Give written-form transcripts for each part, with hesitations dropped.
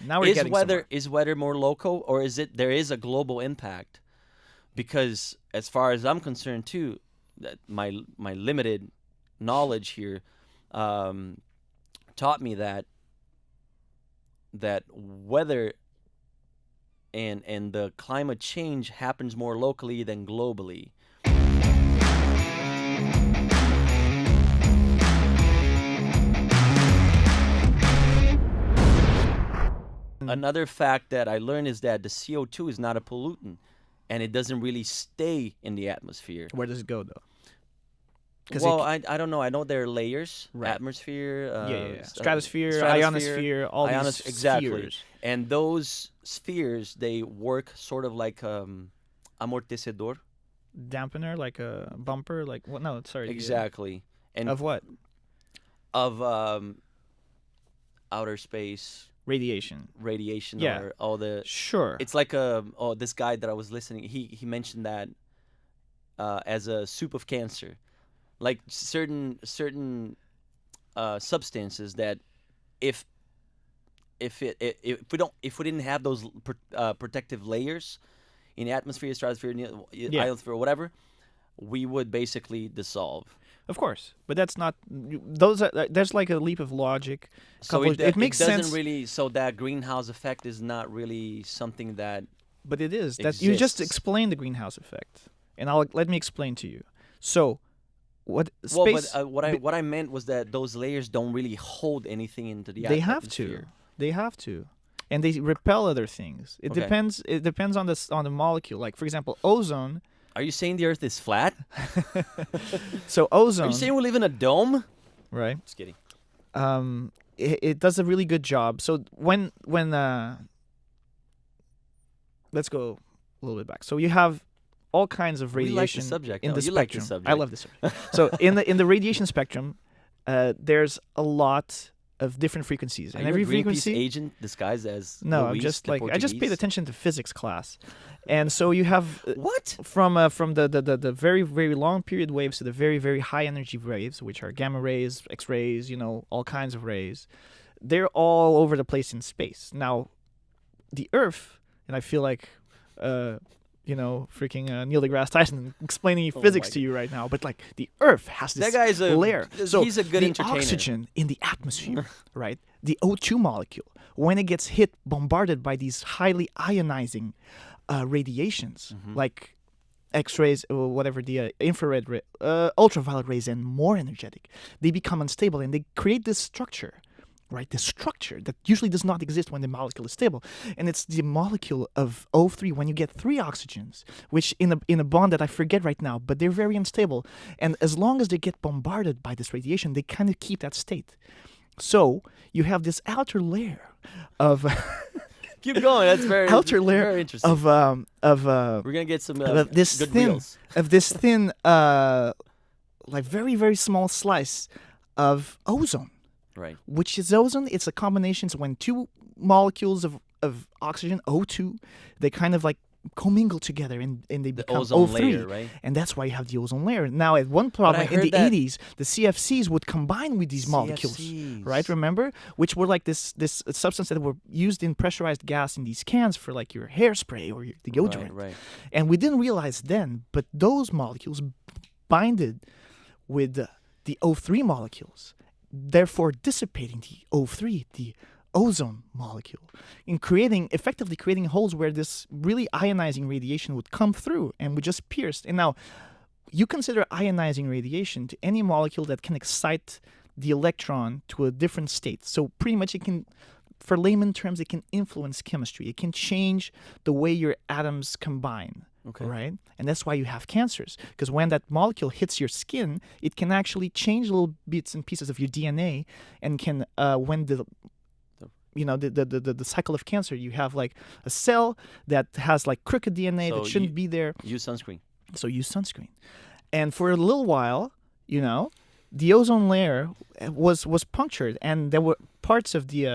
Now we're getting somewhere. Is weather more local, or is it there is a global impact? Because as far as I'm concerned too, that my limited knowledge here um, taught me that weather and the climate change happens more locally than globally. Another fact that I learned is that the CO2 is not a pollutant, and it doesn't really stay in the atmosphere. Where does it go though? 'Cause Well, I don't know. I know there are layers: Right. atmosphere, Yeah. Stratosphere, ionosphere, all these exactly. spheres. And those spheres, they work sort of like amortecedor. Dampener, like a bumper, like what? No, sorry. Exactly. And Of what? of outer space Radiation. radiation, Yeah. or all the. Sure. It's like this guy that I was listening. He mentioned that as a soup of cancer, like certain substances that if if we didn't have those protective layers in the atmosphere, stratosphere, Yeah. ionosphere, or whatever, we would basically dissolve. Of course, but that's not. Those are. There's like a leap of logic. So It makes doesn't sense. really. So that greenhouse effect is not really something that. But it is that you just exists. explained the greenhouse effect, and let me explain to you. So, what Well, space? but what I meant was that those layers don't really hold anything into the they have atmosphere. to. They have to, and they repel other things. It Okay. depends. It depends on the molecule. Like for example, ozone. Are you saying the Earth is flat? So Are ozone, you saying we live in a dome? right? Just kidding. It does a really good job. So when let's go a little bit back. So you have all kinds of We like the radiation subject. in No, the you like the spectrum. I subject. love this subject. So in the radiation spectrum, there's a lot of different frequencies, Are and you every a Greenpeace frequency. agent disguised as No, I'm Luis, just the like I just paid Portuguese? attention to physics class, and so you have What? from the very very long period waves to the very very high energy waves, which are gamma rays, X rays, all kinds of rays. They're all over the place in space. Now, the Earth, and I feel like, freaking Neil deGrasse Tyson explaining Oh physics my to you right now, but like the Earth has this That guy's a layer. So he's a good the entertainer. oxygen in the atmosphere, right? The O2 molecule, when it gets hit, bombarded by these highly ionizing radiations, like X-rays or whatever, the infrared, ultraviolet rays, and more energetic, they become unstable and they create this structure. Right, the structure that usually does not exist when the molecule is stable, and it's the molecule of O3 when you get 3 oxygens, which in a bond that I forget right now, but they're very unstable, and as long as they get bombarded by this radiation, they kind of keep that state. So you have this outer layer of Keep going. That's very outer layer very interesting. of We're gonna get some this good thin reels. of this thin like very very small slice of ozone. Right. Which is ozone? It's a combination. So when 2 molecules of oxygen, O2, they kind of like commingle together and they The become ozone O3. layer, right? And that's why you have the ozone layer. Now, at one point in heard the that- 80s, the CFCs would combine with these molecules, CFCs. right? Remember? Which were like this substance that were used in pressurized gas in these cans for like your hairspray or your deodorant. Right. And we didn't realize then, but those molecules binded with the O3 molecules, therefore dissipating the O3, the ozone molecule, in effectively creating holes where this really ionizing radiation would come through and would just pierce. And now, you consider ionizing radiation to any molecule that can excite the electron to a different state. So pretty much it can, for layman terms, it can influence chemistry. It can change the way your atoms combine. Okay. Right? And that's why you have cancers. Because when that molecule hits your skin, it can actually change little bits and pieces of your DNA, and can, when the cycle of cancer, you have like a cell that has like crooked DNA So that shouldn't be there. Use sunscreen. So use sunscreen. And for a little while, the ozone layer was punctured, and there were parts of the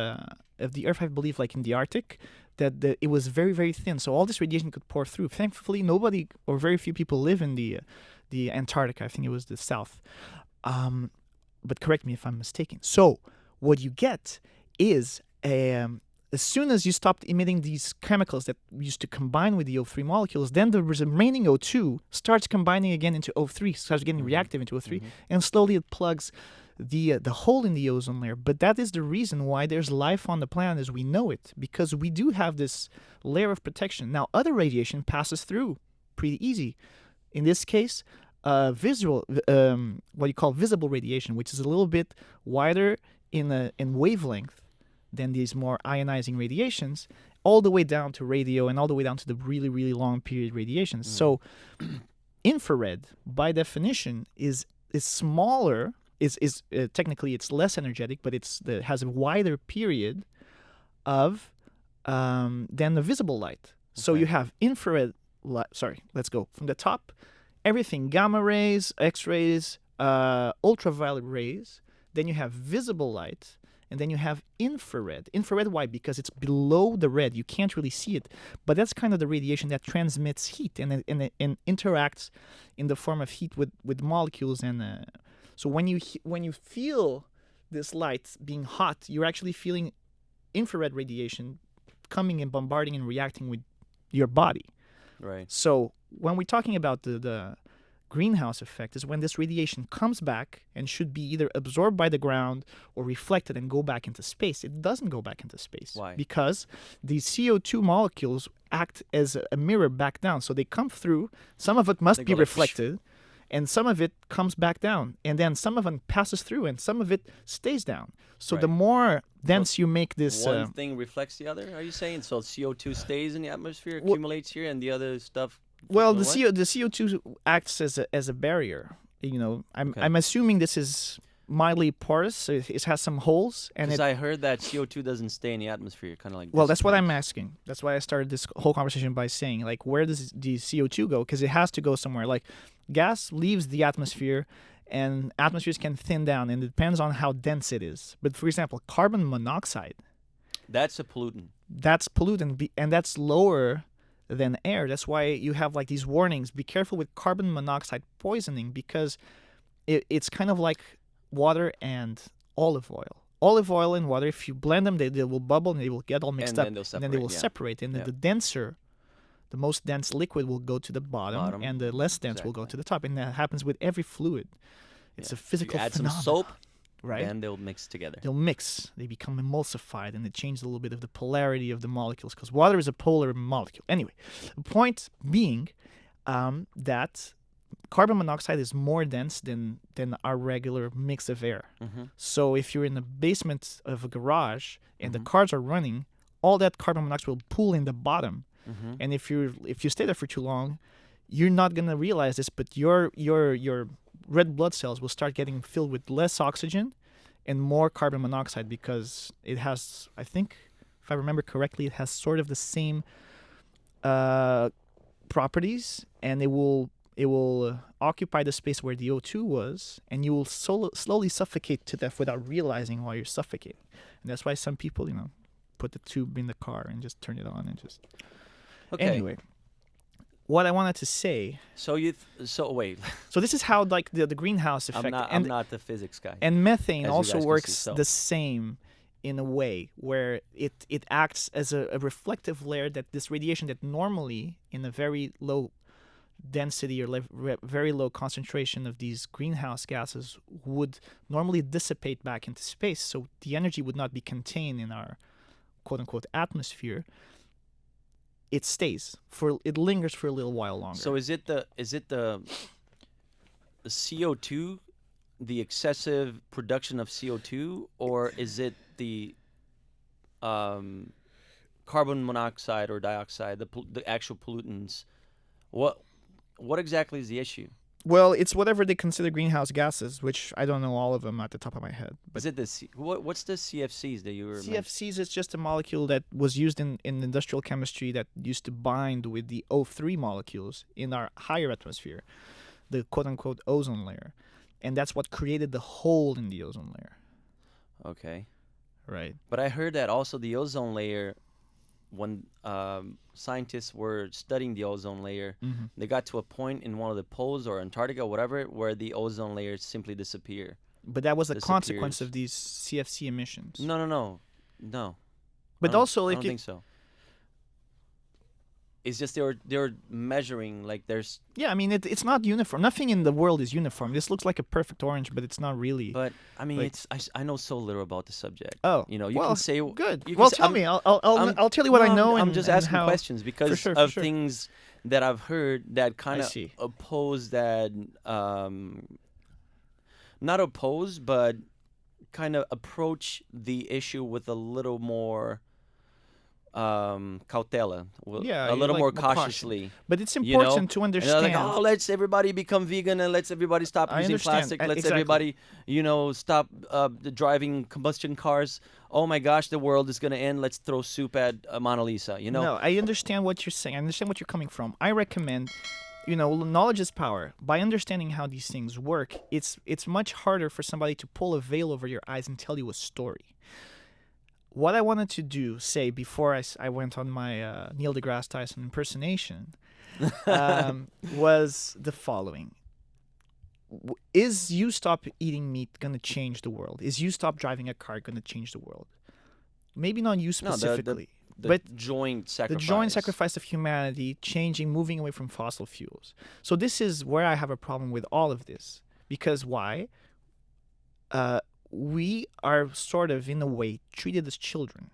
Earth, I believe, like in the Arctic, that it was very, very thin, so all this radiation could pour through. Thankfully, nobody or very few people live in the Antarctica. I think it was the South. But correct me if I'm mistaken. So what you get is as soon as you stopped emitting these chemicals that used to combine with the O3 molecules, then the remaining O2 starts combining again into O3, starts getting reactive into O3, and slowly it plugs the hole in the ozone layer. But that is the reason why there's life on the planet as we know it, because we do have this layer of protection. Now, other radiation passes through pretty easy. In this case, what you call visible radiation, which is a little bit wider in wavelength than these more ionizing radiations, all the way down to radio and all the way down to the really, really long period radiations. So infrared, by definition, is smaller, is technically it's less energetic, but it has a wider period of than the visible light. So you have infrared light. Sorry, let's go from the top. Everything, gamma rays, X-rays, ultraviolet rays. Then you have visible light. And then you have infrared. Infrared, why? Because it's below the red. You can't really see it. But that's kind of the radiation that transmits heat and interacts in the form of heat with molecules. And so when you feel this light being hot, you're actually feeling infrared radiation coming and bombarding and reacting with your body. Right. So when we're talking about the greenhouse effect is when this radiation comes back and should be either absorbed by the ground or reflected and go back into space. It doesn't go back into space. Why? Because the CO2 molecules act as a mirror back down. So they come through, some of it must be reflected, and some of it comes back down. And then some of it passes through and some of it stays down. So the more dense you make this... One thing reflects the other, are you saying? So CO2 stays in the atmosphere, accumulates here, and the other stuff... Well, the CO2 acts as a barrier. You know, I'm assuming this is mildly porous. So it has some holes, and I heard that CO2 doesn't stay in the atmosphere, kind of like. Well, that's what I'm asking. That's why I started this whole conversation by saying, like, where does the CO2 go? Because it has to go somewhere. Like, gas leaves the atmosphere, and atmospheres can thin down, and it depends on how dense it is. But for example, carbon monoxide. That's a pollutant. That's pollutant, and that's lower than air. That's why you have like these warnings. Be careful with carbon monoxide poisoning, because it's kind of like water and olive oil. Olive oil and water, if you blend them, they will bubble and they will get all mixed up. And then they will separate. And then the most dense liquid will go to the bottom and the less dense will go to the top. And that happens with every fluid. It's a physical phenomenon. Add some soap. Right? And they'll mix together. They'll mix. They become emulsified, and they change a little bit of the polarity of the molecules, because water is a polar molecule. Anyway, the point being that carbon monoxide is more dense than our regular mix of air. So if you're in the basement of a garage and the cars are running, all that carbon monoxide will pool in the bottom. And if you stay there for too long, you're not gonna realize this, but your red blood cells will start getting filled with less oxygen and more carbon monoxide, because it has, I think, if I remember correctly, it has sort of the same properties, and it will occupy the space where the O2 was, and you will slowly suffocate to death without realizing why you're suffocating. And that's why some people, put the tube in the car and just turn it on and just... Okay. Anyway. What I wanted to say. So wait. So this is how like the greenhouse effect. I'm not the physics guy. And methane also works the same in a way, where it acts as a reflective layer, that this radiation that normally in a very low density or very low concentration of these greenhouse gases would normally dissipate back into space. So the energy would not be contained in our quote unquote atmosphere. It stays it lingers for a little while longer. So is it the CO2, the excessive production of CO2, or is it the carbon monoxide or dioxide, the actual pollutants? What exactly is the issue? Well, it's whatever they consider greenhouse gases, which I don't know all of them at the top of my head. But is it what's the CFCs that you were CFCs is just a molecule that was used in industrial chemistry that used to bind with the O3 molecules in our higher atmosphere, the quote-unquote ozone layer. And that's what created the hole in the ozone layer. Okay. Right. But I heard that also the ozone layer, when scientists were studying the ozone layer, they got to a point in one of the poles or Antarctica, whatever, where the ozone layers simply disappear. But that was a consequence of these CFC emissions. No. But also, I if don't you, think so. It's just they're measuring like there's. yeah, I mean, it's not uniform. Nothing in the world is uniform. This looks like a perfect orange, but it's not really. But I mean, like, I know so little about the subject. oh, You know, you well, can say good. You can Well, say, tell me. I'll tell you what no, I know, I'm just and asking how. questions because sure, of sure. things that I've heard that kind I of see. oppose that. Not oppose, but kind of approach the issue with a little more cautela, Yeah, a you little like more more caution. cautiously. But it's You know, important to and they're like, understand. oh, let's everybody become vegan and let's everybody stop I using understand. plastic. Let's Exactly. everybody, stop the driving combustion cars. Oh my gosh, the world is gonna end. Let's throw soup at Mona Lisa. You know, No, I understand what you're saying. I understand what you're coming from. I recommend, knowledge is power. By understanding how these things work, it's much harder for somebody to pull a veil over your eyes and tell you a story. What I wanted to do, say, before I went on my Neil deGrasse Tyson impersonation, was the following. Is you stop eating meat going to change the world? Is you stop driving a car going to change the world? Maybe not you specifically, the but joint sacrifice. the joint sacrifice of humanity, changing, moving away from fossil fuels. So this is where I have a problem with all of this. Because why? We are sort of, in a way, treated as children.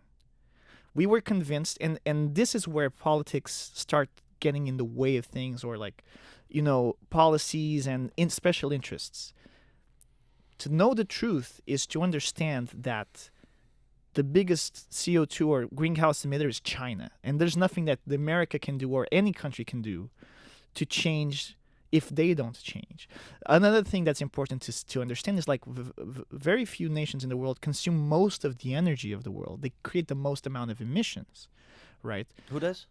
We were convinced, and this is where politics start getting in the way of things, or policies and special interests. To know the truth is to understand that the biggest CO2 or greenhouse emitter is China. And there's nothing that America can do or any country can do to change if they don't change. Another thing that's important to understand is very few nations in the world consume most of the energy of the world. They create the most amount of emissions, right? Who does?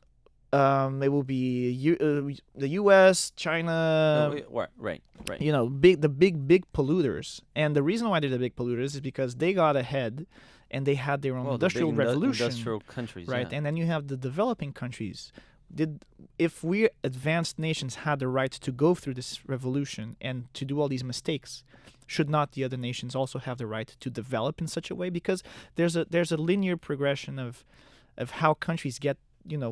It will be the U.S., China. Right. The big polluters. And the reason why they're the big polluters is because they got ahead and they had their own industrial revolution. Industrial countries, right? Yeah. And then you have the developing countries. If we advanced nations had the right to go through this revolution and to do all these mistakes, should not the other nations also have the right to develop in such a way? Because there's a linear progression of how countries get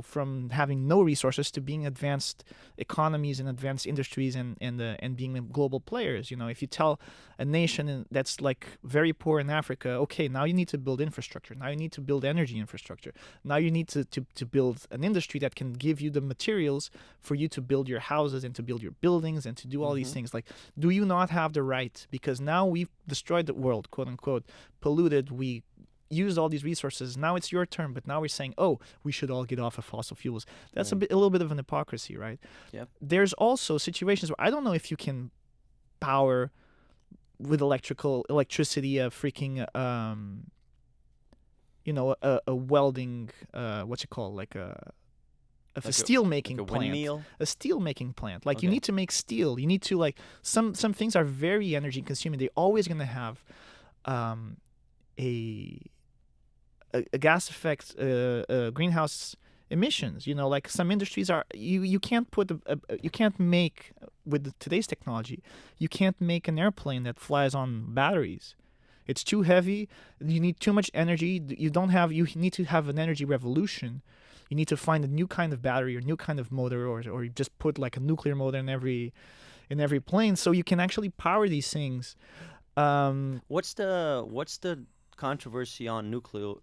from having no resources to being advanced economies and advanced industries and being global players. If you tell a nation that's like very poor in Africa, okay, now you need to build infrastructure. Now you need to build energy infrastructure. Now you need to build an industry that can give you the materials for you to build your houses and to build your buildings and to do all these things. Like, do you not have the right? Because now we've destroyed the world, quote unquote, polluted, we used all these resources. Now it's your turn, but now we're saying, oh, we should all get off of fossil fuels. That's a little bit of an hypocrisy, right? Yeah. There's also situations where I don't know if you can power with electricity a freaking a welding what's it called, like a steel making plant. Windmill? A steel making plant. Like, you Okay. need to make steel. You need to some things are very energy consuming. They're always going to have a gas effect, greenhouse emissions. Like some industries are, you can't put you can't make with today's technology. You can't make an airplane that flies on batteries. It's too heavy. You need too much energy. You need to have an energy revolution. You need to find a new kind of battery or new kind of motor, or just put like a nuclear motor in every plane, so you can actually power these things. What's the controversy on nuclear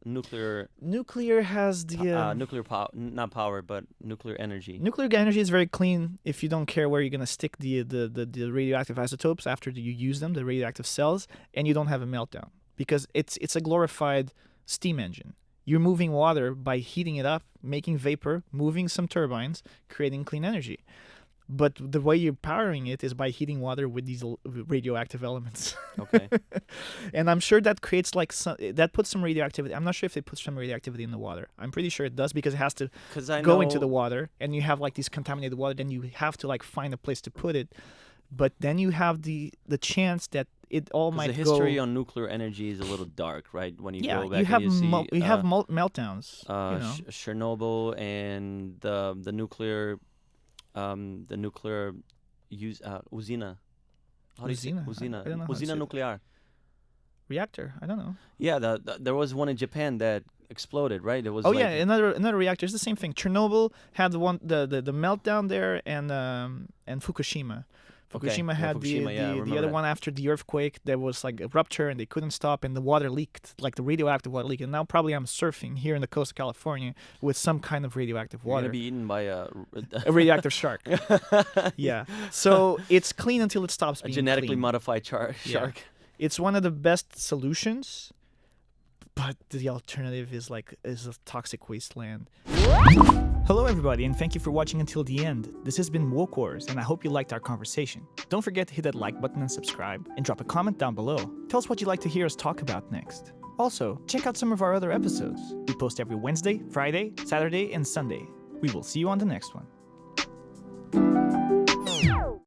has the nuclear power, not power, but nuclear energy? nuclear energy is very clean if you don't care where you're going to stick the radioactive isotopes after you use them, the radioactive cells, and you don't have a meltdown, because it's a glorified steam engine. You're moving water by heating it up, making vapor, moving some turbines, creating clean energy. But the way you're powering it is by heating water with these radioactive elements. Okay. And I'm sure that creates that puts some radioactivity. I'm not sure if they put some radioactivity in the water. I'm pretty sure it does, because it has to go into the water, and you have like these contaminated water. Then you have to like find a place to put it. But then you have the chance that it all might go. The history on nuclear energy is a little dark, right? When you go back you have and you see meltdowns. Chernobyl and the nuclear usina. How do you say Usina? usina? I don't know how to say Usina that. nuclear. Reactor. I don't know. Yeah, there was one in Japan that exploded, right? It was. Oh like, yeah, another reactor. It's the same thing. Chernobyl had the meltdown there, and Fukushima. Okay. Fukushima Yeah, had Fukushima, yeah, I the remember other that. one after the earthquake. There was like a rupture, and they couldn't stop, and the water leaked, like the radioactive water leaked. And now probably I'm surfing here in the coast of California with some kind of radioactive You're water. gonna be eaten by A radioactive shark. Yeah. So it's clean until it stops a being genetically clean. modified Yeah. shark. It's one of the best solutions, but the alternative is a toxic wasteland. Hello everybody, and thank you for watching until the end. This has been Woke Wars, and I hope you liked our conversation. Don't forget to hit that like button and subscribe, and drop a comment down below. Tell us what you'd like to hear us talk about next. Also, check out some of our other episodes. We post every Wednesday, Friday, Saturday, and Sunday. We will see you on the next one.